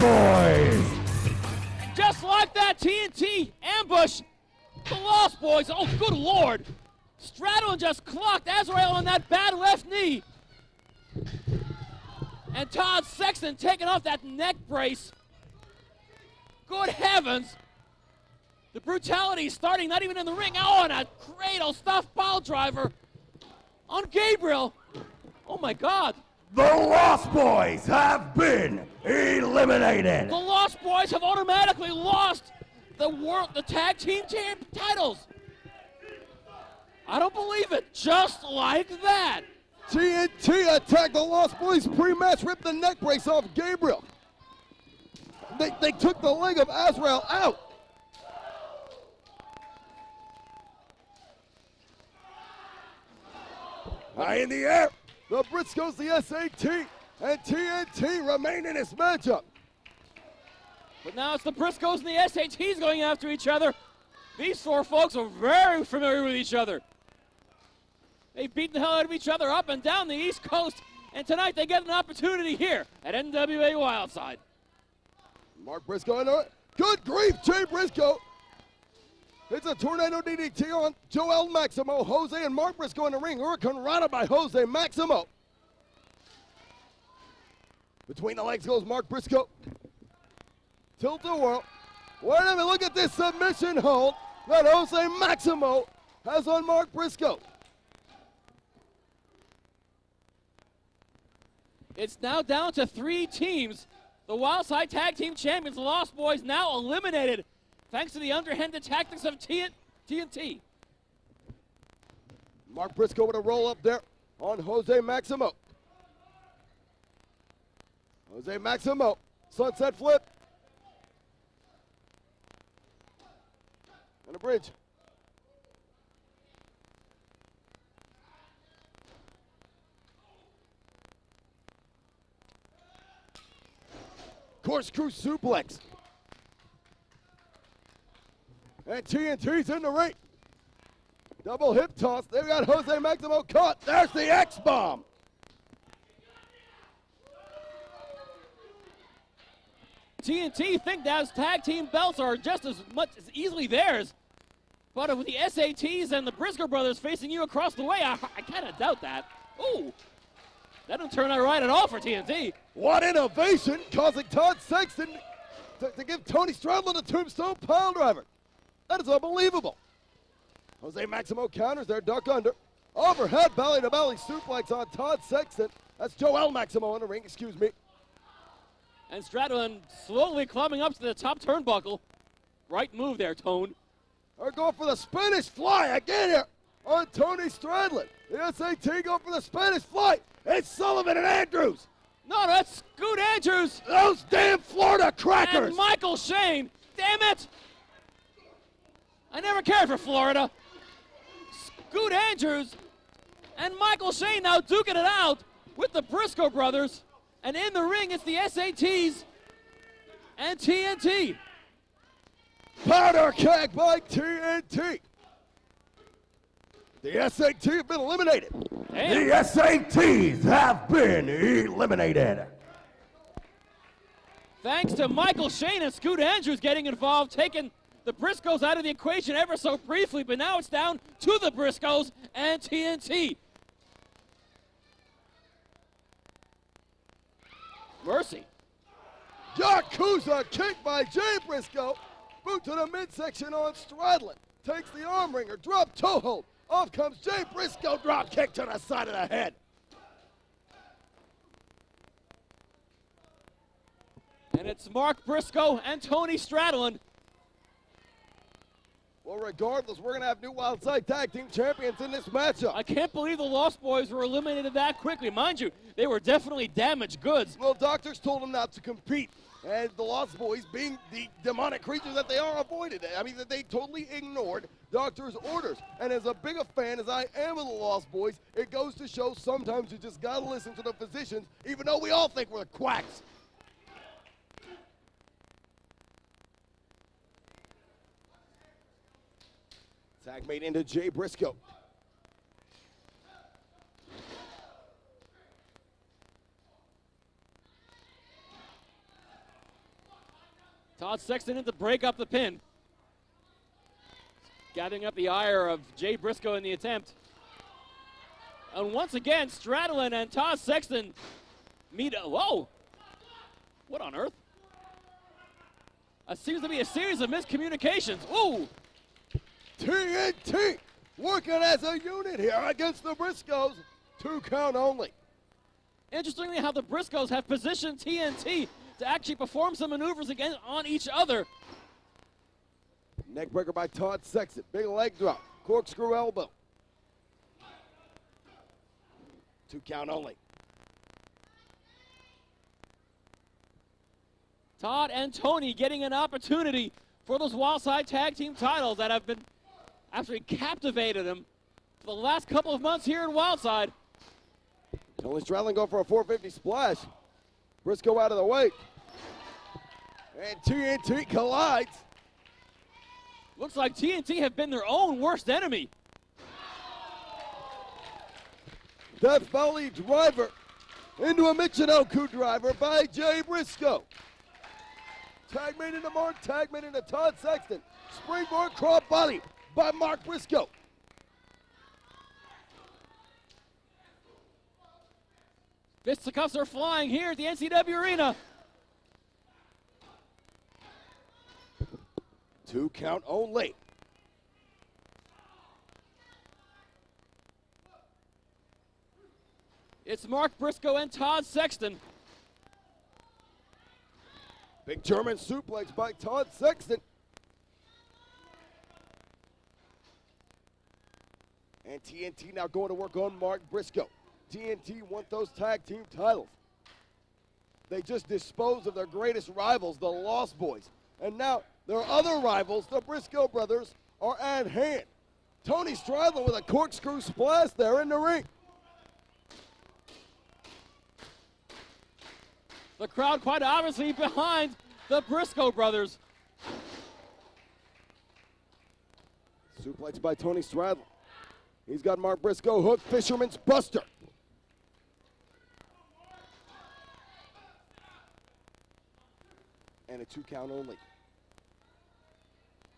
Boys. Just like that TNT ambush, the Lost Boys, oh good Lord. Stradlin just clocked Azrael on that bad left knee. And Todd Sexton taking off that neck brace. Good heavens. The brutality starting not even in the ring. Oh, and a cradle stuffed pile driver on Gabriel. Oh my God. The Lost Boys have been eliminated. The Lost Boys have automatically lost the tag team titles. I don't believe it. Just like that. TNT attacked the Lost Boys pre-match, ripped the neck brace off Gabriel. They took the leg of Azrael out. High in the air, the Briscoes, the SAT, and TNT remain in this matchup. But now it's the Briscoes and the SATs going after each other. These four folks are very familiar with each other. They've beaten the hell out of each other up and down the East Coast, and tonight they get an opportunity here at NWA Wildside. Mark Briscoe, good grief, Jay Briscoe. It's a tornado DDT on Joel Maximo, Jose, and Mark Briscoe in the ring. Hurricane Rana by Jose Maximo. Between the legs goes Mark Briscoe. Tilt the world. Wait a minute, look at this submission hold that Jose Maximo has on Mark Briscoe. It's now down to 3 teams. The Wildside Tag Team Champions, the Lost Boys, now eliminated thanks to the underhanded tactics of TNT. Mark Briscoe with a roll up there on Jose Maximo. Jose Maximo, sunset flip. And a bridge. Corkscrew suplex. And TNT's in the ring. Double hip toss. They've got Jose Maximo caught. There's the X-bomb. TNT think those tag team belts are just as easily theirs. But with the SATs and the Briscoe Brothers facing you across the way, I kind of doubt that. Ooh, that don't turn out right at all for TNT. What innovation, causing Todd Sexton to give Tony Stradlin a tombstone pile driver. That is unbelievable. Jose Maximo counters there, duck under. Overhead belly-to-belly suplex on Todd Sexton. That's Joel Maximo in the ring, excuse me. And Stradlin slowly climbing up to the top turnbuckle. Right move there, Tone. They're going for the Spanish fly again here on Tony Stradlin. The SAT going for the Spanish fly. It's Sullivan and Andrews. No, that's Scoot Andrews. Those damn Florida crackers. And Michael Shane. Damn it. I never cared for Florida. Scoot Andrews and Michael Shane now duking it out with the Briscoe Brothers. And in the ring, it's the SATs and TNT. Powder keg by TNT. The SAT have been eliminated. Damn. The SATs have been eliminated. Thanks to Michael Shane and Scoot Andrews getting involved, taking the Briscoes out of the equation ever so briefly, but now it's down to the Briscoes and TNT. Mercy. Yakuza kick by Jay Briscoe. Boot to the midsection on Stradlin. Takes the arm wringer, drop toe hold. Off comes Jay Briscoe, drop kick to the side of the head. And it's Mark Briscoe and Tony Stradlin. Well, regardless, we're going to have new Wildside Tag Team Champions in this matchup. I can't believe the Lost Boys were eliminated that quickly. Mind you, they were definitely damaged goods. Well, doctors told them not to compete. And the Lost Boys, being the demonic creatures that they are, avoided it. I mean, that they totally ignored doctors' orders. And as a big a fan as I am of the Lost Boys, it goes to show sometimes you just got to listen to the physicians, even though we all think we're the quacks. Tag made into Jay Briscoe. Todd Sexton in to break up the pin. Gathering up the ire of Jay Briscoe in the attempt. And once again, Stradlin and Todd Sexton meet. Whoa! What on earth? Seems to be a series of miscommunications. Ooh! TNT working as a unit here against the Briscoes. 2 count only. Interestingly, how the Briscoes have positioned TNT to actually perform some maneuvers again on each other. Neckbreaker by Todd Sexton. Big leg drop. Corkscrew elbow. 2 count only. Todd and Tony getting an opportunity for those Wildside Tag Team titles that have been absolutely captivated them for the last couple of months here in Wildside. Tony Stradlin going for a 450 splash. Briscoe out of the way. And TNT collides. Looks like TNT have been their own worst enemy. Death Valley driver into a Michinoku driver by Jay Briscoe. Tag made into Mark, tag made into Todd Sexton. Springboard cross body by Mark Briscoe. Fisticuffs are flying here at the NCW Arena. 2 count only. It's Mark Briscoe and Todd Sexton. Big German suplex by Todd Sexton. And TNT now going to work on Mark Briscoe. TNT want those tag team titles. They just disposed of their greatest rivals, the Lost Boys. And now their other rivals, the Briscoe Brothers, are at hand. Tony Stradlin with a corkscrew splash there in the ring. The crowd quite obviously behind the Briscoe Brothers. Suplex by Tony Stradlin. He's got Mark Briscoe hooked, Fisherman's Buster. And a 2 count only.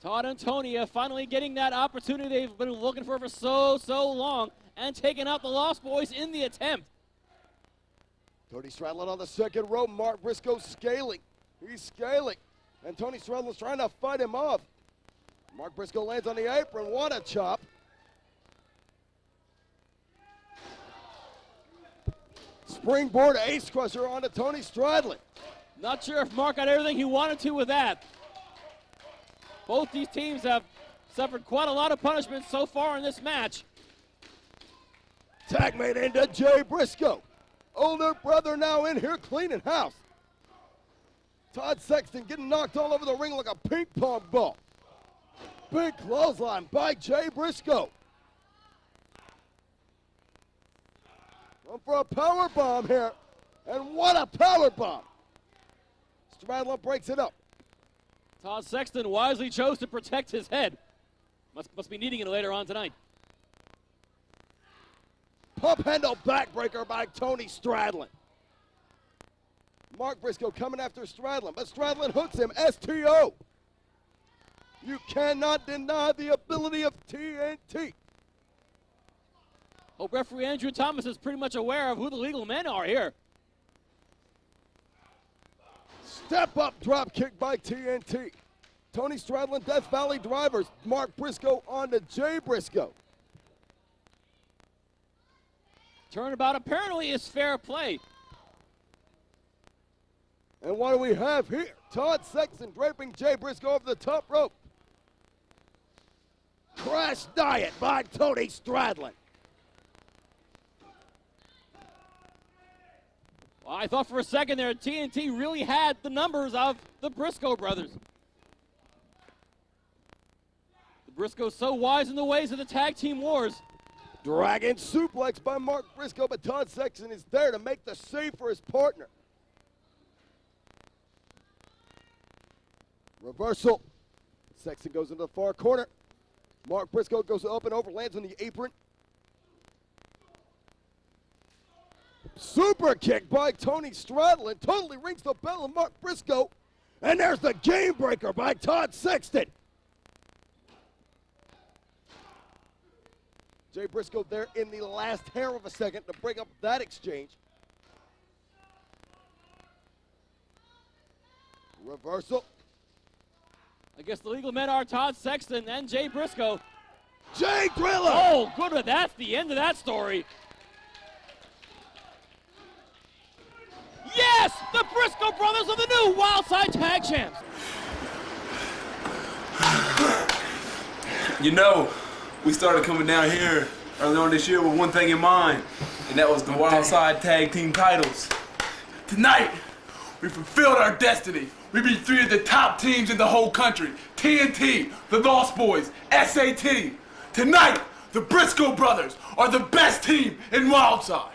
Todd and Tony are finally getting that opportunity they've been looking for so long and taking out the Lost Boys in the attempt. Tony Stradlin on the second rope. Mark Briscoe scaling. He's scaling. And Tony Stradlin's trying to fight him off. Mark Briscoe lands on the apron. What a chop. Springboard ace crusher onto Tony Stradlin. Not sure if Mark got everything he wanted to with that. Both these teams have suffered quite a lot of punishment so far in this match. Tag made into Jay Briscoe. Older brother now in here cleaning house. Todd Sexton getting knocked all over the ring like a ping pong ball. Big clothesline by Jay Briscoe. Going for a power bomb here. And what a power bomb. Stradlin breaks it up. Todd Sexton wisely chose to protect his head. Must be needing it later on tonight. Pump handle backbreaker by Tony Stradlin. Mark Briscoe coming after Stradlin, but Stradlin hooks him. STO. You cannot deny the ability of TNT. Hope referee Andrew Thomas is pretty much aware of who the legal men are here. Step up drop kick by TNT. Tony Stradlin, Death Valley drivers. Mark Briscoe on to Jay Briscoe. Turnabout apparently is fair play. And what do we have here? Todd Sexton draping Jay Briscoe over the top rope. Crash diet by Tony Stradlin. Well, I thought for a second there TNT really had the numbers of the Briscoe brothers. The Briscoes so wise in the ways of the tag team wars. Dragon suplex by Mark Briscoe, but Todd Sexton is there to make the save for his partner. Reversal. Sexton goes into the far corner. Mark Briscoe goes up and over, lands on the apron. Super kick by Tony Stradlin. Totally rings the bell of Mark Briscoe. And there's the game breaker by Todd Sexton. Jay Briscoe there in the last hair of a second to break up that exchange. Reversal. I guess the legal men are Todd Sexton and Jay Briscoe. Jay Driller! Oh, good. That's the end of that story. Yes! The Briscoe Brothers are the new Wildside Tag Champs. You know, we started coming down here early on this year with one thing in mind, and that was the Wildside Tag Team titles. Tonight, we fulfilled our destiny. We beat 3 of the top teams in the whole country. TNT, the Lost Boys, SAT. Tonight, the Briscoe Brothers are the best team in Wildside.